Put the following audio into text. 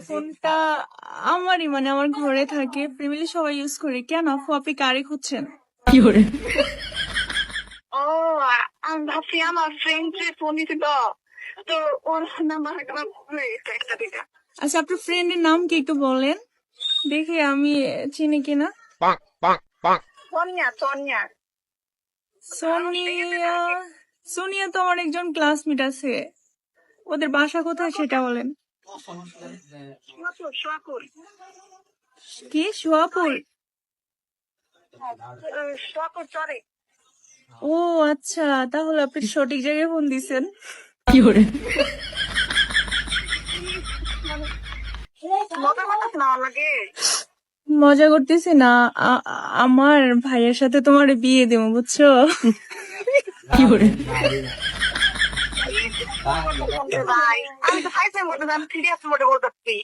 ফোনটা আমারই, মানে আমার ঘরে থাকে, ফ্যামিলি সবাই ইউজ করে। কেন আপু, আপনি কারে খুঁজছেন? ও আমি ভাবছি আমার ফ্রেন্ড যে ফোন দিছিল তো ওর নাম্বার হয়তো আমার ভুল হয়ে গেছে একটা দিকে। আচ্ছা, আপনার ফ্রেন্ডের নাম কি একটু বলেন, দেখি আমি চিনি কিনা। সোনিয়া সোনিয়া সোনিয়া? সোনিয়া তো আমার একজন ক্লাসমেট আছে। ওদের বাসা কোথায় সেটা বলেন। সোয়াকুর সোয়াকুর কি সুয়াপুর? সোয়াকুর চরে। ও আচ্ছা, তাহলে আপনি সঠিক জায়গায় ফোন দিছেন। মজা কথা নেওয়া লাগে। মজা করতেছি না, আমার ভাইয়ের সাথে তোমার বিয়ে দেবো, বুঝছো? ভাই আমি তো ফাইজের মধ্যে আমি সিরিয়াস মোডে বলতেছি।